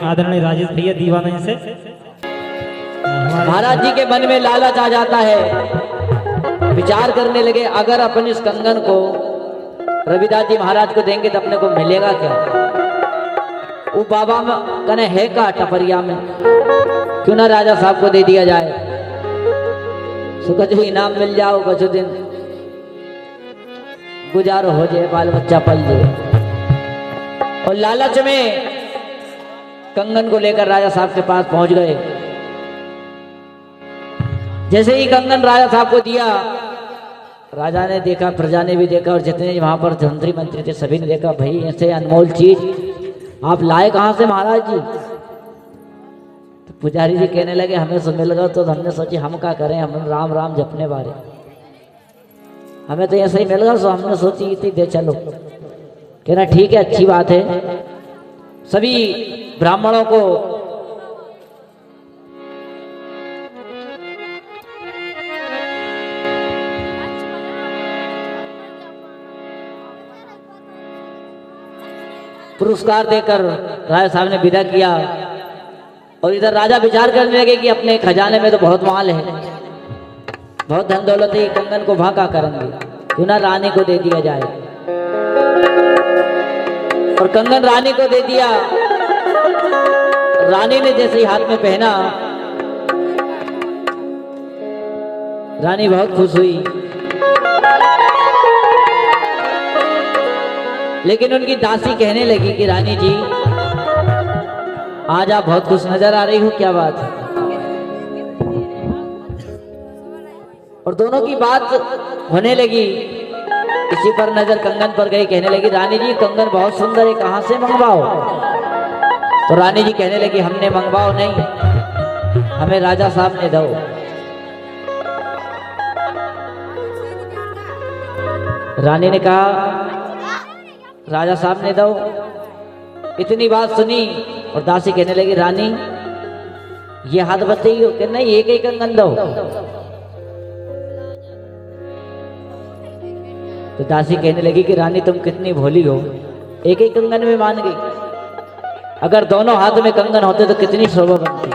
आदरणीय राजेश भैया दीवाना से महाराज जी के मन में लालच आ जाता है, विचार करने लगे अगर अपन इस कंगन को रविदास जी महाराज को देंगे तो अपने को मिलेगा क्या। वो बाबा में कने है का टपरिया में, क्यों ना राजा साहब को दे दिया जाए, जो इनाम मिल जाओ, कुछ दिन गुजारो हो जाए, बाल बच्चा पल जाए। और लालच में कंगन को लेकर राजा साहब के पास पहुंच गए। जैसे ही कंगन राजा साहब को दिया, राजा ने देखा, प्रजा ने भी देखा, और जितने वहां पर मंत्री मंत्री थे सभी ने देखा, भाई ऐसे अनमोल चीज आप लाए कहां से महाराज जी। तो पुजारी जी कहने लगे हमें तो मिल गया, तो हमने सोची हम क्या करें, हम राम राम जपने वाले, हमें तो ऐसे ही मिल गया, तो हमने सोची इतनी दे चलो। कहना ठीक है, अच्छी बात है। सभी ब्राह्मणों को पुरस्कार देकर राजा साहब ने विदा किया। और इधर राजा विचार करने लगे कि अपने खजाने में तो बहुत माल है, बहुत धन दौलत है, कंगन को भागा करेंगे, क्यों ना रानी को दे दिया जाए। और कंगन रानी को दे दिया। रानी ने जैसे ही हाथ में पहना, रानी बहुत खुश हुई, लेकिन उनकी दासी कहने लगी कि रानी जी आज आप बहुत खुश नजर आ रही हो, क्या बात है। और दोनों की बात होने लगी। इसी पर नजर कंगन पर गई, कहने लगी रानी जी कंगन बहुत सुंदर है, कहां से मंगवाओ। तो रानी जी कहने लगी हमने मंगवाओ नहीं, हमें राजा साहब ने दो। रानी ने कहा राजा साहब ने दो। इतनी बात सुनी और दासी कहने लगी रानी ये हाथ बताइए कि नहीं, एक ही कंगन दो। तो दासी कहने लगी कि रानी तुम कितनी भोली हो, एक ही कंगन में मान गई। अगर दोनों हाथ में कंगन होते तो कितनी शोभा बनती।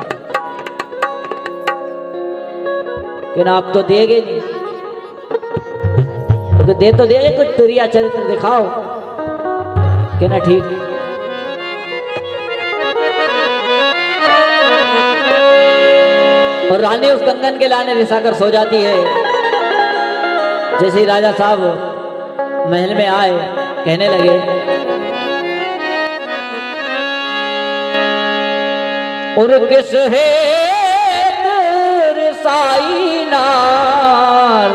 लेकिन आप तो देगे नहीं, तो दे तो देगे, कुछ तुरिया चरित्र दिखाओ। कहना ठीक। और रानी उस कंगन के लाने रिसाकर सो जाती है। जैसे ही राजा साहब महल में आए, कहने लगे और किस है साई नार,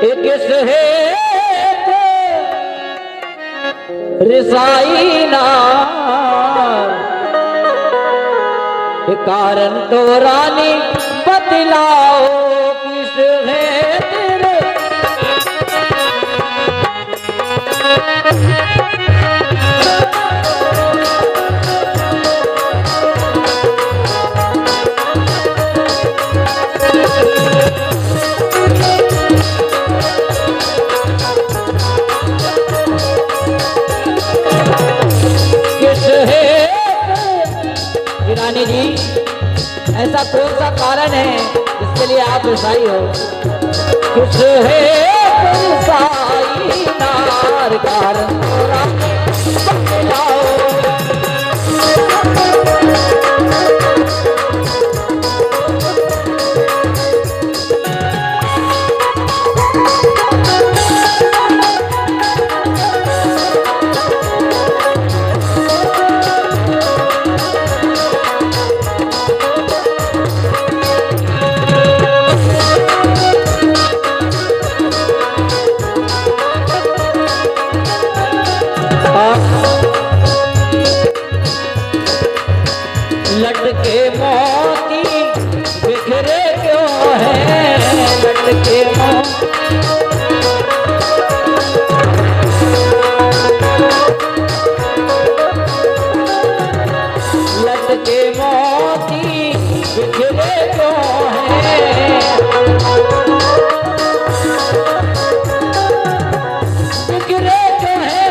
किस है रिसाई नार, कारण तो रानी बतलाओ किस है तेरे। रानी जी ऐसा कौन सा कारण है जिसके लिए आप ईसाई हो। किस है ईसाई नार, कारण बतलाओ। लटके मोती बिखरे क्यों हैं, लटके लटके मोती बिखरे क्यों हैं, बिखरे क्यों हैं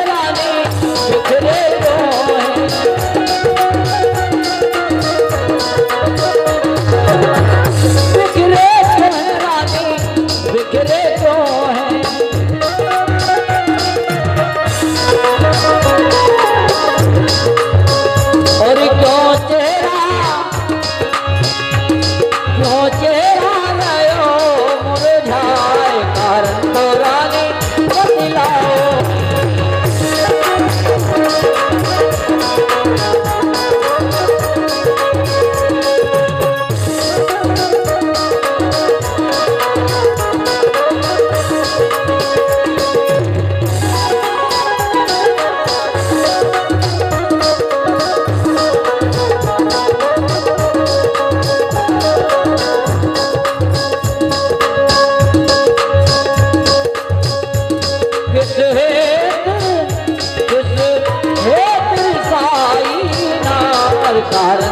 कार